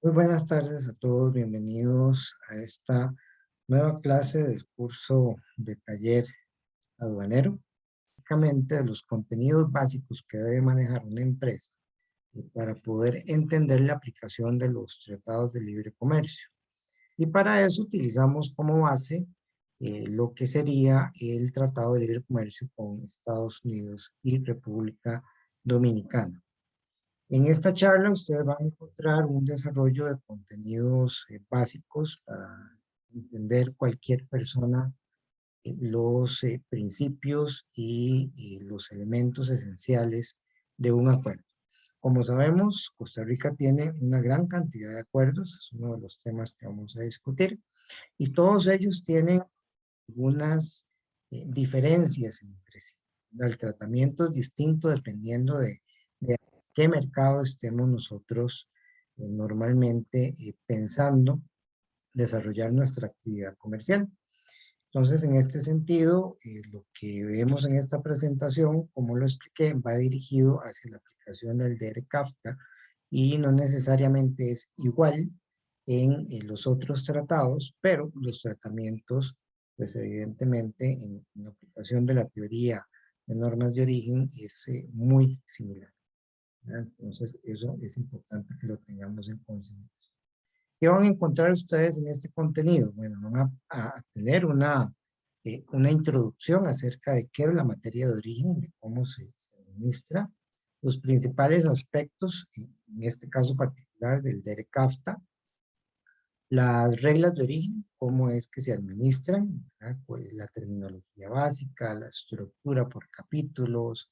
Muy buenas tardes a todos, bienvenidos a esta nueva clase del curso de taller aduanero. Básicamente de los contenidos básicos que debe manejar una empresa para poder entender la aplicación de los tratados de libre comercio. Y para eso utilizamos como base lo que sería el Tratado de Libre Comercio con Estados Unidos y República Dominicana. En esta charla ustedes van a encontrar un desarrollo de contenidos básicos para entender cualquier persona los principios y los elementos esenciales de un acuerdo. Como sabemos, Costa Rica tiene una gran cantidad de acuerdos, es uno de los temas que vamos a discutir, y todos ellos tienen algunas diferencias entre sí. El tratamiento es distinto dependiendo de qué mercado estemos nosotros normalmente pensando desarrollar nuestra actividad comercial. Entonces, en este sentido, lo que vemos en esta presentación, como lo expliqué, va dirigido hacia la aplicación del DER-CAFTA y no necesariamente es igual en los otros tratados, pero los tratamientos, pues evidentemente en la aplicación de la teoría de normas de origen es muy similar, ¿verdad? Entonces, eso es importante que lo tengamos en consideración. ¿Qué van a encontrar ustedes en este contenido? Bueno, van a tener una introducción acerca de qué es la materia de origen, de cómo se administra, los principales aspectos, en este caso particular del DERE-CAFTA, las reglas de origen, cómo es que se administran, ¿verdad? Pues la terminología básica, la estructura por capítulos,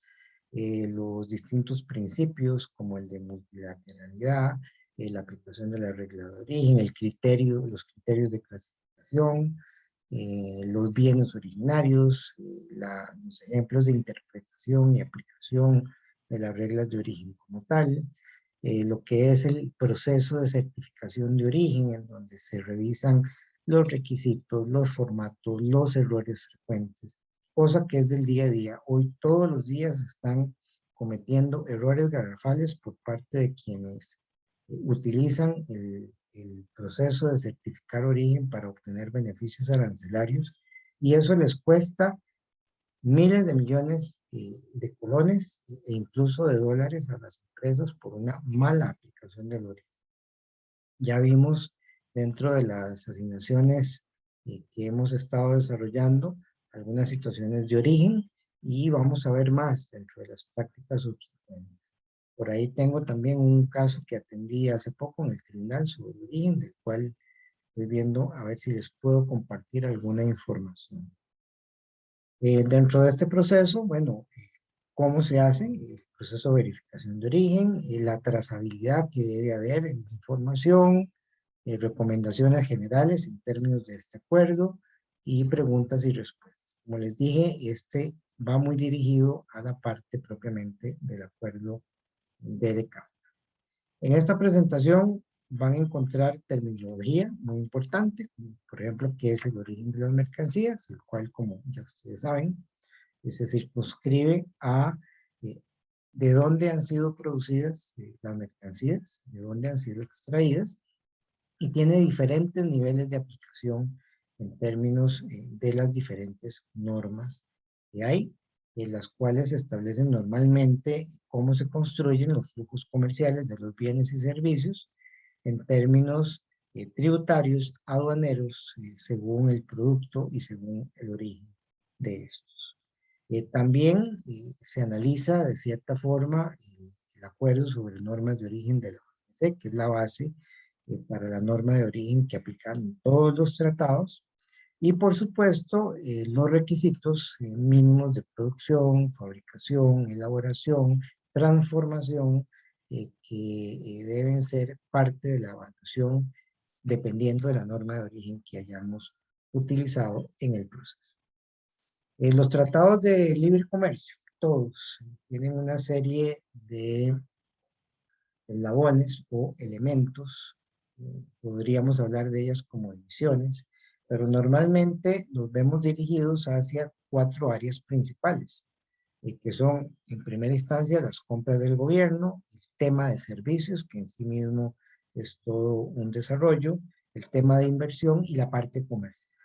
los distintos principios como el de multilateralidad, la aplicación de la regla de origen, los criterios de clasificación, los bienes originarios, los ejemplos de interpretación y aplicación de las reglas de origen como tal, lo que es el proceso de certificación de origen, en donde se revisan los requisitos, los formatos, los errores frecuentes, cosa que es del día a día. Hoy todos los días están cometiendo errores garrafales por parte de quienes utilizan el proceso de certificar origen para obtener beneficios arancelarios y eso les cuesta miles de millones de colones e incluso de dólares a las empresas por una mala aplicación del origen. Ya vimos dentro de las asignaciones que hemos estado desarrollando algunas situaciones de origen y vamos a ver más dentro de las prácticas subsecuentes. Por ahí tengo también un caso que atendí hace poco en el tribunal sobre el origen, del cual estoy viendo a ver si les puedo compartir alguna información. Dentro de este proceso, bueno, ¿cómo se hace? El proceso de verificación de origen, la trazabilidad que debe haber en la información, recomendaciones generales en términos de este acuerdo y preguntas y respuestas. Como les dije, este va muy dirigido a la parte propiamente del acuerdo DERECAF. En esta presentación van a encontrar terminología muy importante, por ejemplo, qué es el origen de las mercancías, el cual, como ya ustedes saben, se circunscribe a eh, de dónde han sido producidas las mercancías, de dónde han sido extraídas, y tiene diferentes niveles de aplicación en términos de las diferentes normas que hay, en las cuales se establecen normalmente cómo se construyen los flujos comerciales de los bienes y servicios en términos tributarios, aduaneros, según el producto y según el origen de estos. También se analiza de cierta forma el acuerdo sobre normas de origen de la OMC, que es la base para la norma de origen que aplican todos los tratados, y por supuesto los requisitos mínimos de producción, fabricación, elaboración, transformación, que deben ser parte de la evaluación dependiendo de la norma de origen que hayamos utilizado en el proceso. Los tratados de libre comercio, todos, tienen una serie de eslabones o elementos, podríamos hablar de ellas como emisiones, pero normalmente los vemos dirigidos hacia 4 áreas principales, que son en primera instancia las compras del gobierno, el tema de servicios, que en sí mismo es todo un desarrollo, el tema de inversión y la parte comercial.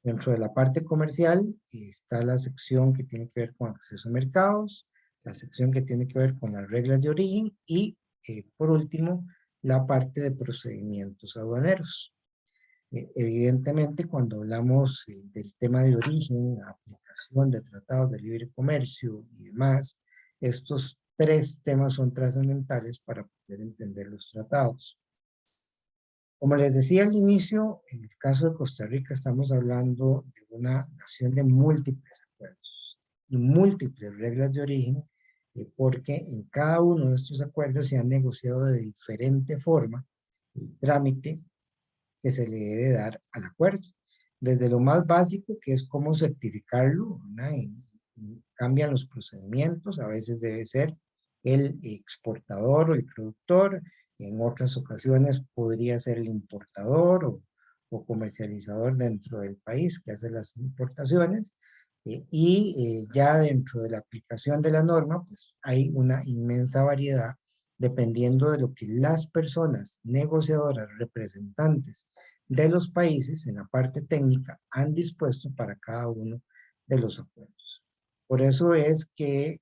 Dentro de la parte comercial está la sección que tiene que ver con acceso a mercados, la sección que tiene que ver con las reglas de origen y, por último, la parte de procedimientos aduaneros. Evidentemente, cuando hablamos del tema de origen, aplicación de tratados de libre comercio y demás, estos tres temas son trascendentales para poder entender los tratados. Como les decía al inicio, en el caso de Costa Rica estamos hablando de una nación de múltiples acuerdos y múltiples reglas de origen, porque en cada uno de estos acuerdos se han negociado de diferente forma el trámite que se le debe dar al acuerdo. Desde lo más básico, que es cómo certificarlo, ¿verdad? Y cambian los procedimientos, a veces debe ser el exportador o el productor, en otras ocasiones podría ser el importador o comercializador dentro del país que hace las importaciones, ya dentro de la aplicación de la norma, pues hay una inmensa variedad dependiendo de lo que las personas negociadoras, representantes de los países en la parte técnica han dispuesto para cada uno de los acuerdos. Por eso es que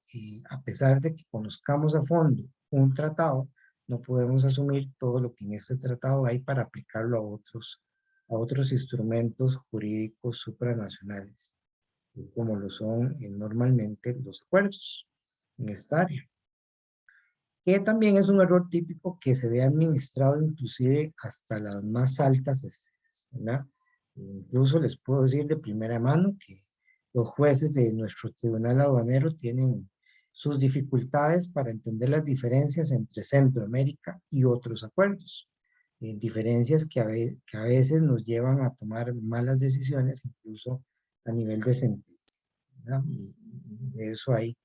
a pesar de que conozcamos a fondo un tratado, no podemos asumir todo lo que en este tratado hay para aplicarlo a otros instrumentos jurídicos supranacionales, como lo son normalmente los acuerdos en esta área, que también es un error típico que se ve administrado inclusive hasta las más altas esferas, ¿verdad? Incluso les puedo decir de primera mano que los jueces de nuestro tribunal aduanero tienen sus dificultades para entender las diferencias entre Centroamérica y otros acuerdos, diferencias que a veces nos llevan a tomar malas decisiones, incluso a nivel de sentencia, ¿verdad? Y de eso hay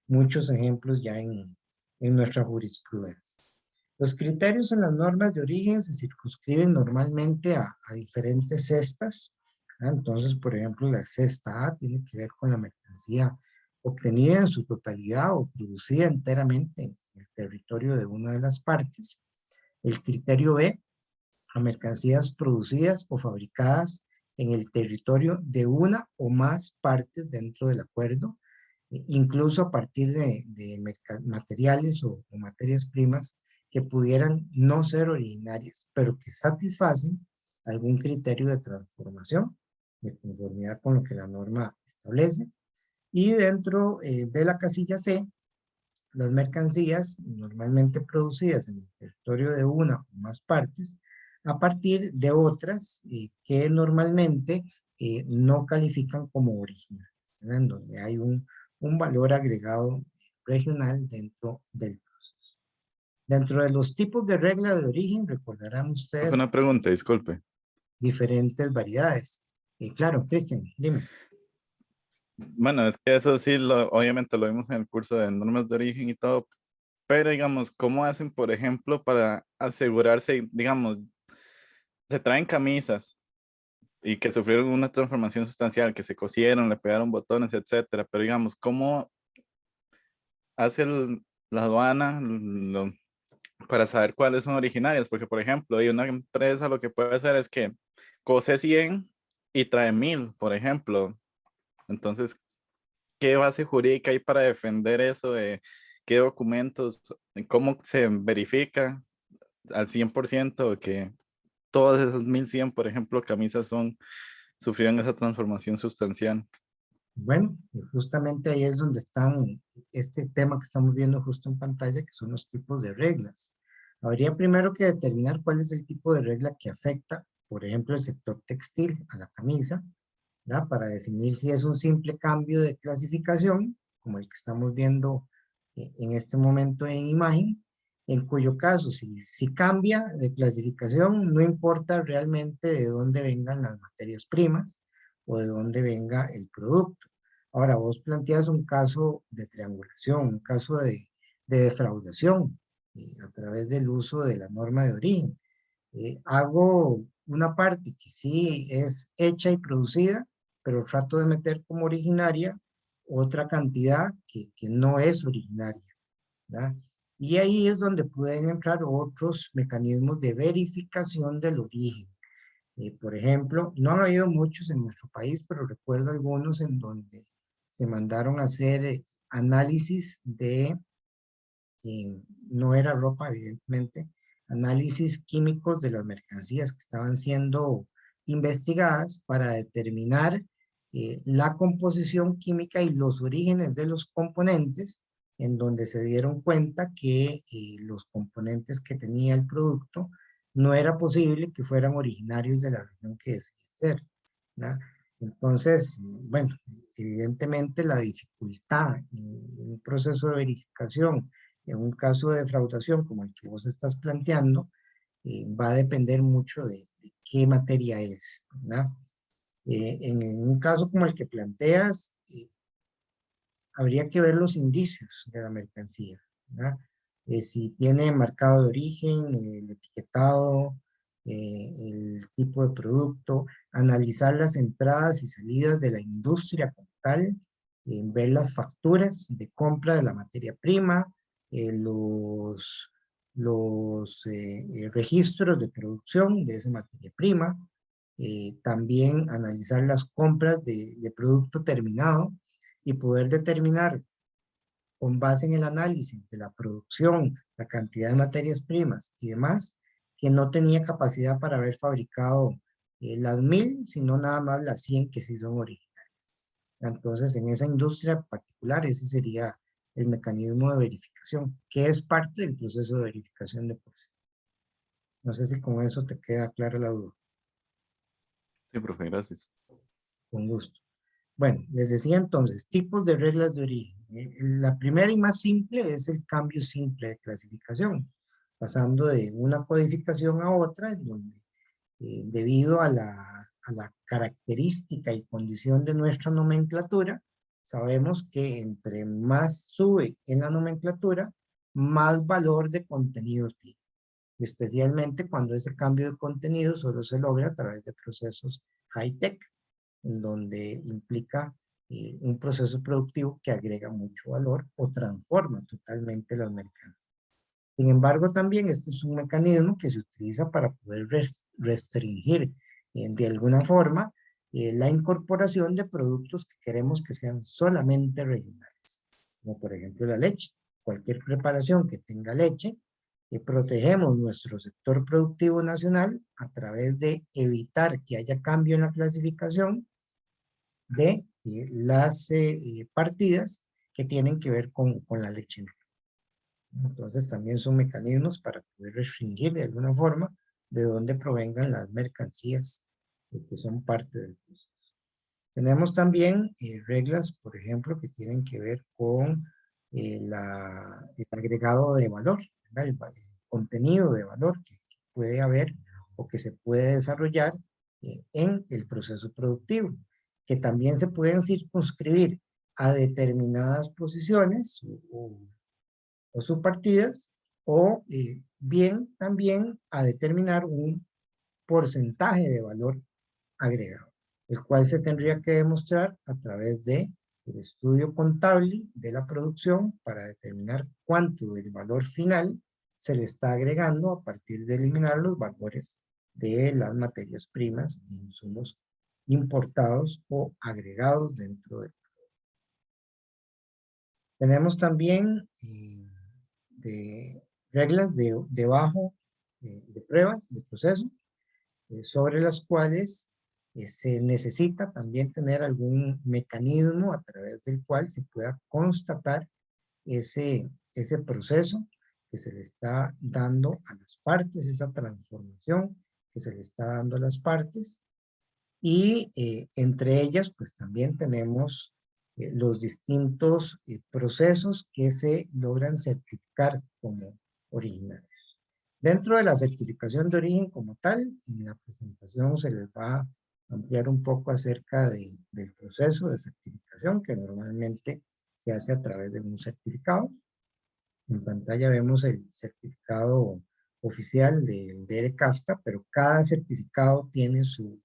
muchos ejemplos ya en nuestra jurisprudencia. Los criterios en las normas de origen se circunscriben normalmente a diferentes cestas, ¿verdad? Entonces, por ejemplo, la cesta A tiene que ver con la mercancía obtenida en su totalidad o producida enteramente en el territorio de una de las partes. El criterio B, a mercancías producidas o fabricadas en el territorio de una o más partes dentro del acuerdo, incluso a partir de materiales o materias primas que pudieran no ser originarias, pero que satisfacen algún criterio de transformación de conformidad con lo que la norma establece. Y dentro de la casilla C, las mercancías normalmente producidas en el territorio de una o más partes, a partir de otras que normalmente no califican como originales, ¿verdad? En donde hay un valor agregado regional dentro del proceso. Dentro de los tipos de regla de origen, recordarán Fue ustedes una pregunta, disculpe. diferentes variedades. Claro, Cristian, dime. Bueno, es que eso sí, obviamente lo vimos en el curso de normas de origen y todo, pero digamos, ¿cómo hacen, por ejemplo, para asegurarse, digamos, se traen camisas y que sufrieron una transformación sustancial, que se cosieron, le pegaron botones, etcétera, pero digamos, ¿cómo hace la aduana para saber cuáles son originarias? Porque, por ejemplo, hay una empresa lo que puede hacer es que cose 100 y trae 1000, por ejemplo. Entonces, ¿qué base jurídica hay para defender eso? ¿Qué documentos? ¿Cómo se verifica al 100% que todas esas 1100, por ejemplo, camisas sufrieron esa transformación sustancial? Bueno, y justamente ahí es donde están este tema que estamos viendo justo en pantalla, que son los tipos de reglas. Habría primero que determinar cuál es el tipo de regla que afecta, por ejemplo, el sector textil a la camisa, ¿verdad? Para definir si es un simple cambio de clasificación, como el que estamos viendo en este momento en imagen, en cuyo caso, si cambia de clasificación, no importa realmente de dónde vengan las materias primas o de dónde venga el producto. Ahora, vos planteas un caso de triangulación, un caso de defraudación a través del uso de la norma de origen. Hago una parte que sí es hecha y producida, pero trato de meter como originaria otra cantidad que no es originaria, ¿verdad? Y ahí es donde pueden entrar otros mecanismos de verificación del origen. Por ejemplo, no han habido muchos en nuestro país, pero recuerdo algunos en donde se mandaron a hacer análisis de, no era ropa evidentemente, análisis químicos de las mercancías que estaban siendo investigadas para determinar la composición química y los orígenes de los componentes, en donde se dieron cuenta que los componentes que tenía el producto no era posible que fueran originarios de la región que decía ser, ¿verdad? Entonces, bueno, evidentemente la dificultad en un proceso de verificación, en un caso de defraudación como el que vos estás planteando, va a depender mucho de qué materia es, ¿verdad? En un caso como el que planteas, habría que ver los indicios de la mercancía, ¿verdad? Si tiene marcado de origen, el etiquetado, el tipo de producto, analizar las entradas y salidas de la industria como tal, ver las facturas de compra de la materia prima, los registros de producción de esa materia prima, también analizar las compras de producto terminado y poder determinar con base en el análisis de la producción, la cantidad de materias primas y demás, que no tenía capacidad para haber fabricado las 1000, sino nada más las 100 que sí son originales. Entonces, en esa industria particular, ese sería el mecanismo de verificación, que es parte del proceso de verificación de proceso. No sé si con eso te queda clara la duda. Sí, profe, gracias. Con gusto. Bueno, les decía entonces, tipos de reglas de origen. La primera y más simple es el cambio simple de clasificación, pasando de una codificación a otra, en donde debido a la característica y condición de nuestra nomenclatura, sabemos que entre más sube en la nomenclatura, más valor de contenido tiene, especialmente cuando ese cambio de contenido solo se logra a través de procesos high-tech, en donde implica un proceso productivo que agrega mucho valor o transforma totalmente las mercancías. Sin embargo, también este es un mecanismo que se utiliza para poder restringir de alguna forma la incorporación de productos que queremos que sean solamente regionales, como por ejemplo la leche. Cualquier preparación que tenga leche, protegemos nuestro sector productivo nacional a través de evitar que haya cambio en la clasificación de las partidas que tienen que ver con la leche. Entonces también son mecanismos para poder restringir de alguna forma de dónde provengan las mercancías que son parte del proceso. Tenemos también reglas, por ejemplo, que tienen que ver con el agregado de valor, el contenido de valor que puede haber o que se puede desarrollar en el proceso productivo, que también se pueden circunscribir a determinadas posiciones o subpartidas, o bien también a determinar un porcentaje de valor agregado, el cual se tendría que demostrar a través de el estudio contable de la producción para determinar cuánto del valor final se le está agregando a partir de eliminar los valores de las materias primas e insumos importados o agregados dentro de. Tenemos también de reglas de bajo de pruebas de proceso sobre las cuales se necesita también tener algún mecanismo a través del cual se pueda constatar ese proceso que se le está dando a las partes, esa transformación que se le está dando a las partes, y entre ellas pues también tenemos los distintos procesos que se logran certificar como originales. Dentro de la certificación de origen como tal, en la presentación se les va a ampliar un poco acerca del proceso de certificación que normalmente se hace a través de un certificado. En pantalla vemos el certificado oficial del DR-CAFTA, pero cada certificado tiene su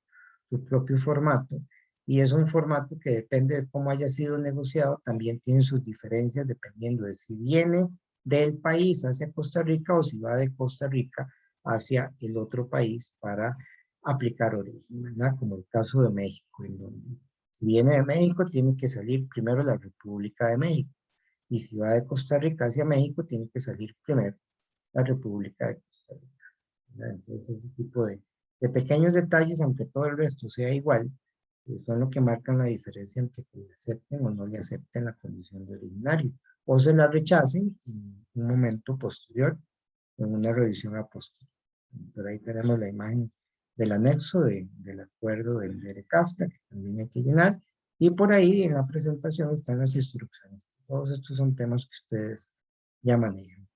propio formato y es un formato que depende de cómo haya sido negociado, también tiene sus diferencias dependiendo de si viene del país hacia Costa Rica o si va de Costa Rica hacia el otro país para aplicar origen, ¿verdad? Como el caso de México, en donde si viene de México tiene que salir primero la República de México y si va de Costa Rica hacia México tiene que salir primero la República de Costa Rica, ¿verdad? Entonces ese tipo de pequeños detalles, aunque todo el resto sea igual, son lo que marcan la diferencia entre que le acepten o no le acepten la condición de originario, o se la rechacen en un momento posterior, en una revisión a posteriori. Por ahí tenemos la imagen del anexo del acuerdo del DERECAFTA, que también hay que llenar, y por ahí en la presentación están las instrucciones. Todos estos son temas que ustedes ya manejan.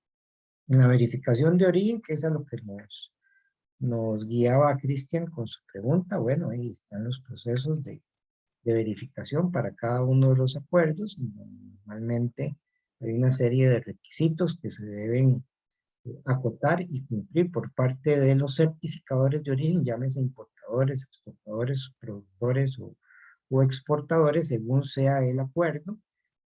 En la verificación de origen, que es a lo que nos guiaba Cristian con su pregunta, bueno, ahí están los procesos de verificación para cada uno de los acuerdos. Normalmente hay una serie de requisitos que se deben acotar y cumplir por parte de los certificadores de origen, llámese importadores, exportadores, productores o exportadores, según sea el acuerdo,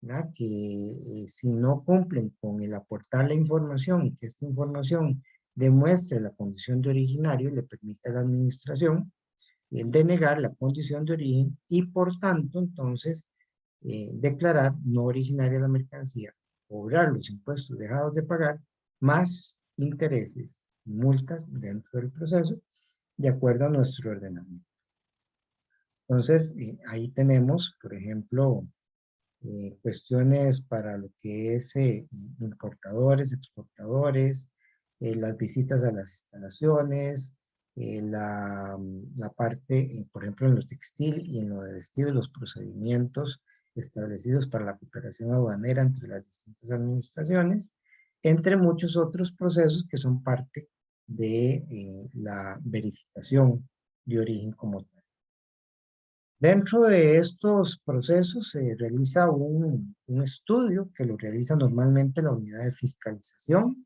¿verdad? Que si no cumplen con el aportar la información y que esta información demuestre la condición de originario, le permite a la administración denegar la condición de origen y por tanto entonces declarar no originaria la mercancía, cobrar los impuestos dejados de pagar más intereses y multas dentro del proceso de acuerdo a nuestro ordenamiento. Entonces ahí tenemos, por ejemplo, cuestiones para lo que es importadores, exportadores, las visitas a las instalaciones, la parte, por ejemplo, en lo textil y en lo de vestido, los procedimientos establecidos para la cooperación aduanera entre las distintas administraciones, entre muchos otros procesos que son parte de la verificación de origen como tal. Dentro de estos procesos se realiza un estudio que lo realiza normalmente la unidad de fiscalización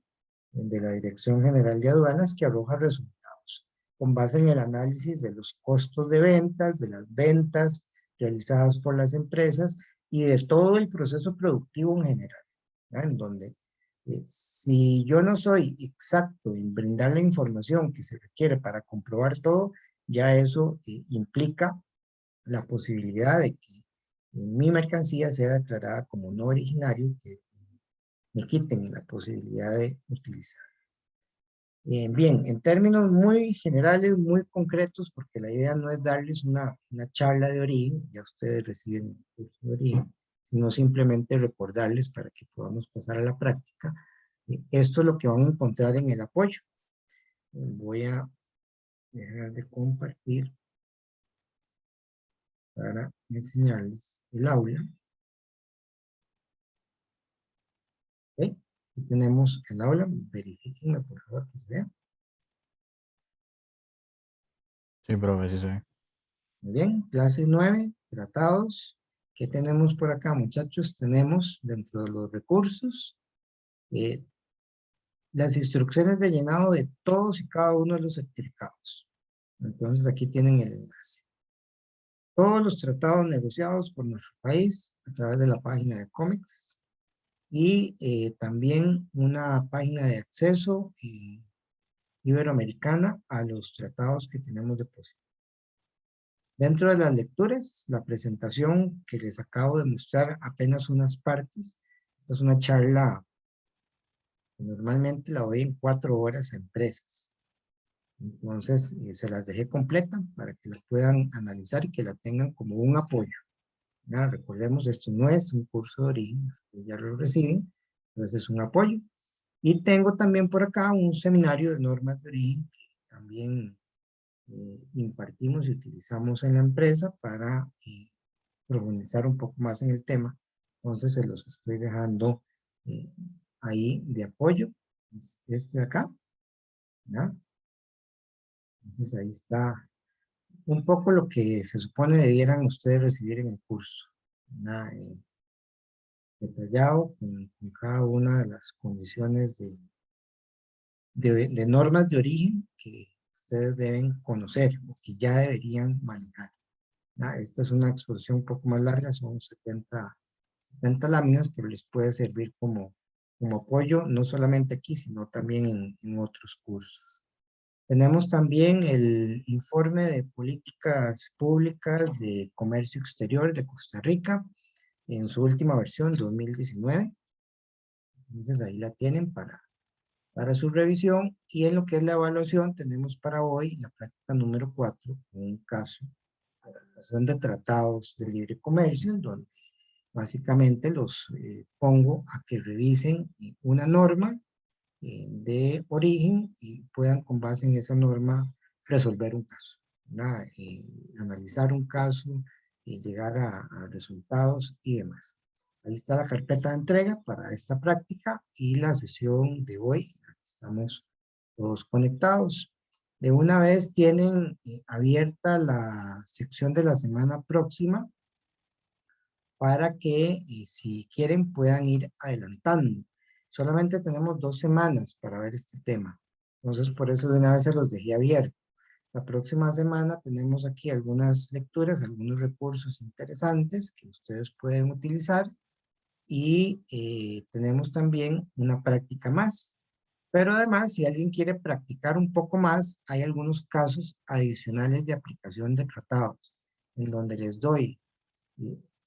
de la Dirección General de Aduanas, que arroja resultados con base en el análisis de los costos de ventas, de las ventas realizadas por las empresas y de todo el proceso productivo en general, ¿verdad? En donde si yo no soy exacto en brindar la información que se requiere para comprobar todo, ya eso implica la posibilidad de que mi mercancía sea declarada como no originario, que me quiten la posibilidad de utilizar. Bien, en términos muy generales, muy concretos, porque la idea no es darles una charla de origen, ya ustedes reciben un curso de origen, sino simplemente recordarles para que podamos pasar a la práctica. Esto es lo que van a encontrar en el apoyo. Voy a dejar de compartir para enseñarles el aula. ¿Ok? Aquí tenemos el aula, verifíquenme por favor que se vea. Sí, profe, sí se ve. Muy bien, clase 9, tratados. ¿Qué tenemos por acá, muchachos? Tenemos dentro de los recursos eh, las instrucciones de llenado de todos y cada uno de los certificados. Entonces aquí tienen el enlace. Todos los tratados negociados por nuestro país a través de la página de COMEX y también una página de acceso iberoamericana a los tratados que tenemos depositados. Dentro de las lecturas, la presentación que les acabo de mostrar apenas unas partes. Esta es una charla que normalmente la doy en 4 horas a empresas. Entonces, se las dejé completa para que la puedan analizar y que la tengan como un apoyo. ¿Ya? Recordemos, esto no es un curso de origen, ya lo reciben, entonces es un apoyo. Y tengo también por acá un seminario de normas de origen que también impartimos y utilizamos en la empresa para profundizar un poco más en el tema. Entonces se los estoy dejando ahí de apoyo. Este de acá, ¿ya? Entonces ahí está un poco lo que se supone debieran ustedes recibir en el curso. ¿Ya? Detallado con cada una de las condiciones de normas de origen que ustedes deben conocer o que ya deberían manejar. ¿Ya? Esta es una exposición un poco más larga, son 70 láminas, pero les puede servir como como apoyo, no solamente aquí, sino también en otros cursos. Tenemos también el informe de políticas públicas de comercio exterior de Costa Rica, en su última versión, 2019. Entonces ahí la tienen para su revisión, y en lo que es la evaluación tenemos para hoy la práctica número 4, un caso de relación de tratados de libre comercio, en donde básicamente los pongo a que revisen una norma de origen y puedan con base en esa norma resolver un caso, analizar un caso y llegar a resultados y demás. Ahí está la carpeta de entrega para esta práctica y la sesión de hoy. Estamos todos conectados. De una vez tienen abierta la sección de la semana próxima para que si quieren puedan ir adelantando. Solamente tenemos 2 semanas para ver este tema. Entonces por eso de una vez se los dejé abierto. La próxima semana tenemos aquí algunas lecturas, algunos recursos interesantes que ustedes pueden utilizar, y tenemos también una práctica más. Pero además, si alguien quiere practicar un poco más, hay algunos casos adicionales de aplicación de tratados, en donde les doy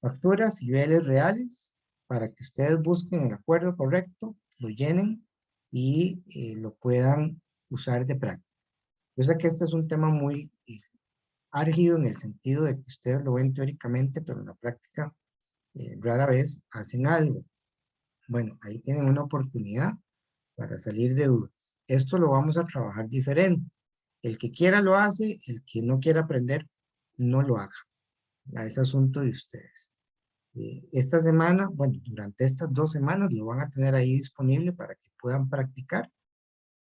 facturas y niveles reales para que ustedes busquen el acuerdo correcto, lo llenen y lo puedan usar de práctica. Yo sé que este es un tema muy álgido en el sentido de que ustedes lo ven teóricamente, pero en la práctica rara vez hacen algo. Bueno, ahí tienen una oportunidad para salir de dudas. Esto lo vamos a trabajar diferente. El que quiera lo hace, el que no quiera aprender, no lo haga. Es asunto de ustedes. Esta semana, bueno, durante estas 2 semanas lo van a tener ahí disponible para que puedan practicar.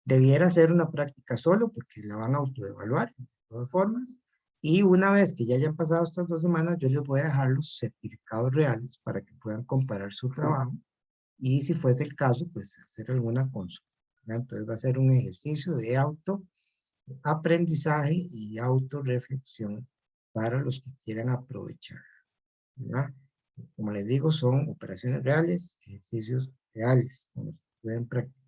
Debiera ser una práctica solo porque la van a autoevaluar de todas formas. Y una vez que ya hayan pasado estas 2 semanas, yo les voy a dejar los certificados reales para que puedan comparar su trabajo. Y si fuese el caso, pues hacer alguna consulta. Entonces va a ser un ejercicio de autoaprendizaje y autorreflexión para los que quieran aprovechar, ¿verdad? Como les digo, son operaciones reales, ejercicios reales, con los que pueden practicar.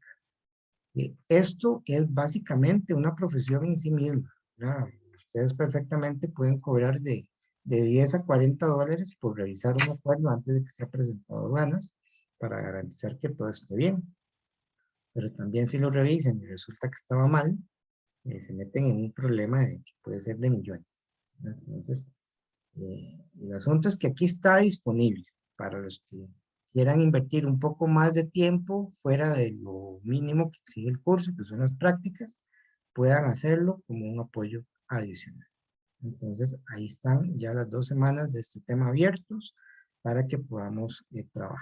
Esto es básicamente una profesión en sí misma, ¿verdad? Ustedes perfectamente pueden cobrar de 10 a 40 dólares por revisar un acuerdo antes de que sea presentado a aduanas, para garantizar que todo esté bien. Pero también si lo revisan y resulta que estaba mal, se meten en un problema que puede ser de millones, ¿no? Entonces, el asunto es que aquí está disponible para los que quieran invertir un poco más de tiempo fuera de lo mínimo que exige el curso, que son las prácticas, puedan hacerlo como un apoyo adicional. Entonces, ahí están ya las 2 semanas de este tema abiertos para que podamos trabajar.